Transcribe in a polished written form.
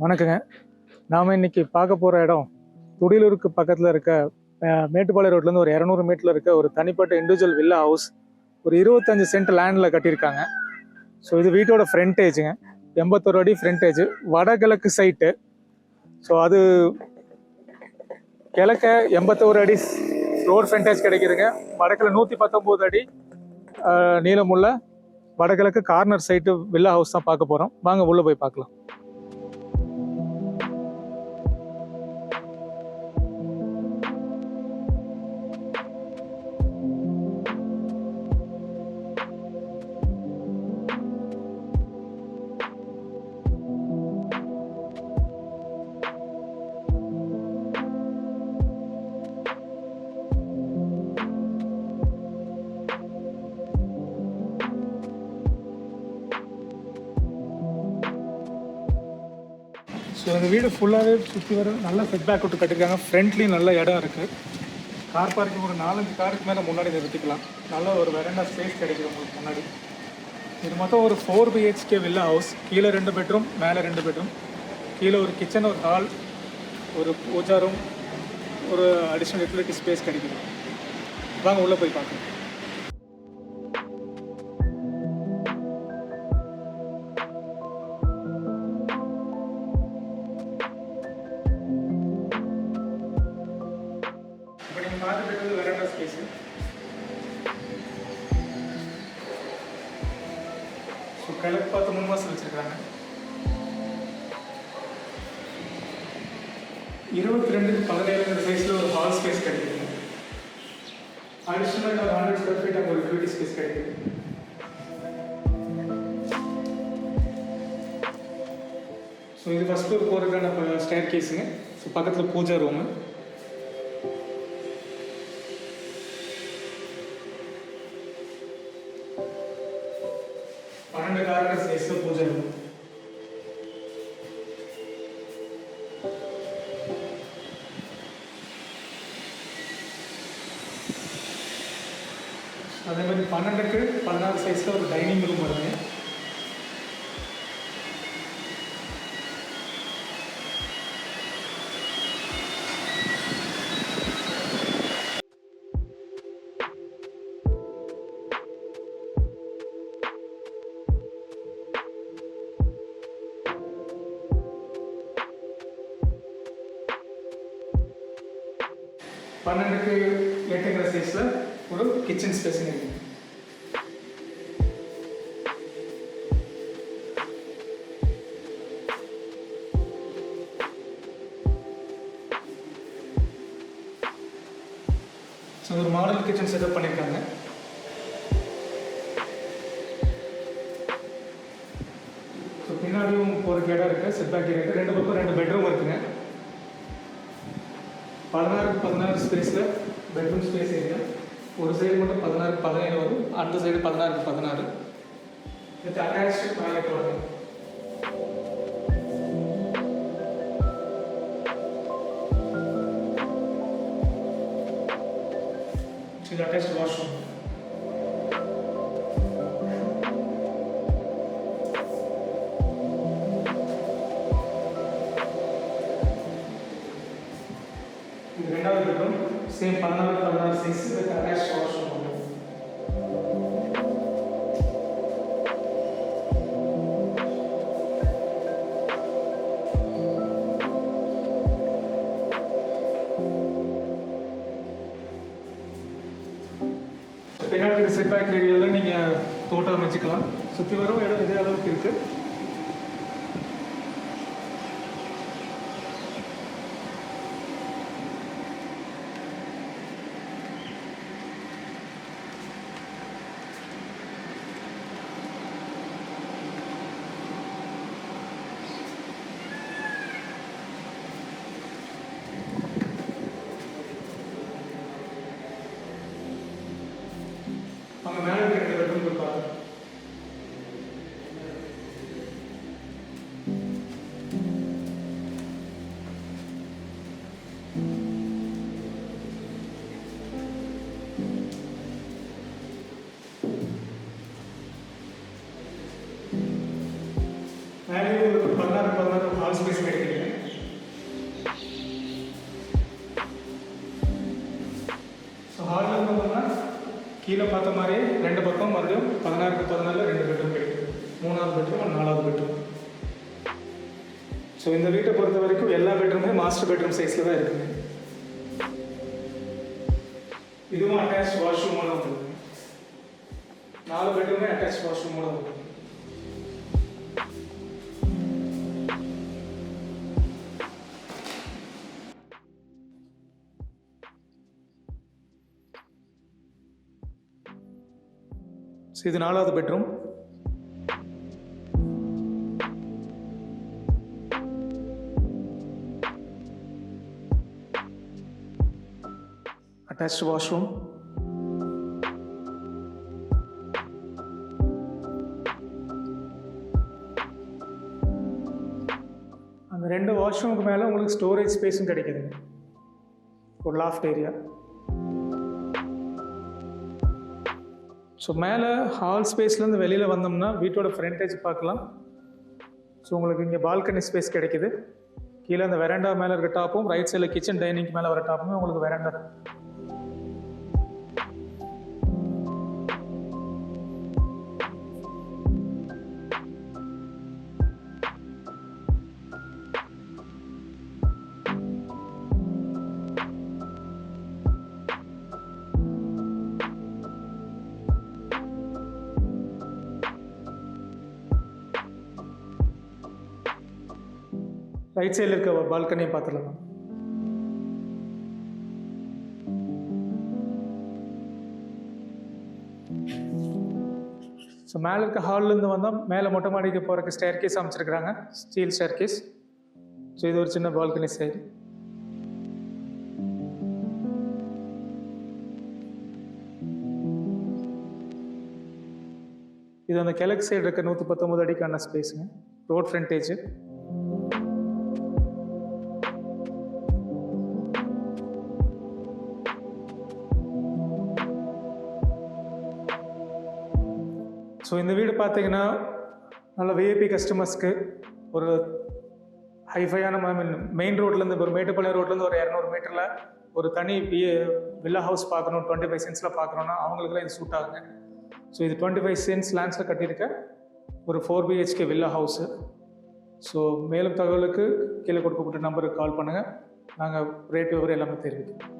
வணக்கங்க. நாம் இன்னைக்கு பார்க்க போகிற இடம் துடியலூருக்கு பக்கத்தில் இருக்க மேட்டுப்பாளையம் ரோட்லேருந்து ஒரு 200 மீட்டரில் இருக்க ஒரு தனிப்பட்ட இண்டிவிஜுவல் வில்லா ஹவுஸ். ஒரு 25 சென்ட் லேண்டில் கட்டியிருக்காங்க. ஸோ இது வீட்டோட ஃப்ரண்டேஜுங்க. 81 அடி ஃப்ரண்டேஜ், வடகிழக்கு சைட்டு. ஸோ அது கிழக்க 81 அடி ரோடு ஃப்ரண்டேஜ் கிடைக்குதுங்க. வடக்கில் 119 அடி நீளமுள்ள வடகிழக்கு கார்னர் சைட்டு வில்லா ஹவுஸ் தான் பார்க்க போகிறோம். வாங்க உள்ளே போய் பார்க்கலாம். ஸோ இந்த வீடு ஃபுல்லாகவே சுற்றி வர நல்ல செட்பேக் விட்டு கட்டியிருக்காங்க. ஃப்ரண்ட்லேயும் நல்ல இடம் இருக்குது. கார் பார்க்கிங் ஒரு 4-5 காருக்கு மேலே முன்னாடி நிறுத்திக்கலாம். நல்ல ஒரு வெரண்டா ஸ்பேஸ் கிடைக்குது உங்களுக்கு முன்னாடி. இது மொத்தம் ஒரு 4 BHK வில்லா ஹவுஸ். கீழே 2 பெட்ரூம், மேலே 2 பெட்ரூம். கீழே ஒரு கிச்சன், ஒரு ஹால், ஒரு பூஜா ரூம், ஒரு அடிஷ்னல் யூட்டிலிட்டி ஸ்பேஸ் கிடைக்குது. வாங்க உள்ளே போய் பார்க்கலாம். இப்போ நீங்கள் பார்த்துட்டு வெரண்டா ஸ்பேஸு. ஸோ கிழக்கு பார்த்து 3 மாதம் வச்சுருக்காங்க. 22-17 சைஸில் ஒரு ஹால் ஸ்பேஸ் கிடைக்குது. அடிஷ்னலாக ஒரு 100 ஸ்கொயர் ஃபீட் அங்கே ஒரு யூட்டிலிட்டி ஸ்பேஸ் கிடைக்குது. ஸோ இது ஃபஸ்ட் ஃப்ளோர் போகிறதுக்கான ஸ்டேர் கேஸுங்க. ஸோ பக்கத்தில் பூஜா ரூமு. கார்னர் சைஸில் பூஜா ரூம். அதே மாதிரி 12-16 சைஸில் ஒரு டைனிங் ரூம் வருங்க. பன்னெண்டுக்கு 8 சைஸில் ஒரு கிச்சன் ஸ்பேஸ் இருக்குது. ஸோ ஒரு மாடல் கிச்சன் செட்டப் பண்ணியிருக்காங்க. ஸோ பின்னாடியும் ஒரு இடம் இருக்குது, செட்பேக் இருக்குது. 2 பக்கம் 2 பெட்ரூம் இருக்குங்க. 16-16 ஸ்பேஸில் பெட்ரூம் ஸ்பேஸ் ஏரியா. ஒரு சைடு மட்டும் 16-17 வரும், அந்த சைடு 16-16. வித் அட்டாச்டு டாய்லெட் வரும். இது அட்டாச்டு வாஷ்ரூம். இது 2வது bedroom. Same 16-16 size with attached washroom. பின்னாடி செட்பேக் ஏரியாவில் நீங்கள் தோட்டம் வச்சுக்கலாம். சுற்றி வரும் இடம் இதே அளவுக்கு இருக்குது. அவங்க மேலே இருக்கிற பெட்ரூம் இருப்பாங்க. மேலே ஒரு 16-16 ஹால் ஸ்பேஸ் கிடைக்குது. ஸோ ஹாலில் பார்த்தோம்னா கீழே பார்த்த மாதிரியே 2 பக்கம் மறுபடியும் 16க்கு 14 2 பெட்ரூம் கிடைக்குது. 3வது பெட்ரூம் 4வது பெட்ரூம். ஸோ இந்த வீட்டை பொறுத்த வரைக்கும் எல்லா பெட்ரூமே மாஸ்டர் பெட்ரூம் சைஸில் தான் இருக்குங்க. இதுவும் அட்டாச் வாஷ்ரூமோட வந்துருக்கு. 4 பெட்ரூமே அட்டாச் வாஷ்ரூமோட வந்துருக்கு. இது 4வது பெட்ரூம். Attached washroom. அந்த 2 வாஷ்ரூமுக்கு மேலே உங்களுக்கு ஸ்டோரேஜ் ஸ்பேஸும் கிடைக்குதுங்க. ஒரு லாஃப்ட் ஏரியா. ஸோ மேலே ஹால் ஸ்பேஸ்லேருந்து வெளியில் வந்தோம்னா வீட்டோட ஃப்ரண்டேஜ் பார்க்கலாம். ஸோ உங்களுக்கு இங்கே பால்கனி ஸ்பேஸ் கிடைக்குது. கீழே அந்த வெராண்டா மேலே இருக்க டாப்பும், ரைட் சைடில் கிச்சன் டைனிங் மேலே வர டாப்புமே உங்களுக்கு வெராண்டா. ரைட் சைடில் இருக்க பால்கனியை பார்த்துடலாம். ஸோ மேலே இருக்க ஹால்லேருந்து வந்தால் மேலே மொட்டை மாடிக்கு போகிறக்கு ஸ்டேர் கேஸ் அமைச்சிருக்கிறாங்க, ஸ்டீல் ஸ்டேர் கேஸ். ஸோ இது ஒரு சின்ன பால்கனி சைடு. இது அந்த கிழக்கு சைடு இருக்க 119 அடிக்கான ஸ்பேஸுங்க. Road frontage. ஸோ இந்த வீடு பார்த்தீங்கன்னா நல்ல விஐபி கஸ்டமர்ஸ்க்கு ஒரு ஹைஃபையான மெயின் ரோட்லேருந்து ஒரு மேட்டுப்பாளையம் ரோட்லேருந்து ஒரு 200 மீட்டரில் ஒரு தனி வில்லா ஹவுஸ் பார்க்கணும், 25 சென்ட்ஸில் பார்க்குறோன்னா அவங்களுக்குலாம் இது சூட் ஆகுங்க. ஸோ இது 25 சென்ட்ஸ் லேண்ட்ஸில் கட்டியிருக்க ஒரு 4 BHK வில்லா ஹவுஸு. ஸோ மேலும் தகவலுக்கு கீழே கொடுக்கப்பட்ட நம்பருக்கு கால் பண்ணுங்கள். நாங்கள் ரேட் விவரம் எல்லாமே தெரிவிக்கிறோம்.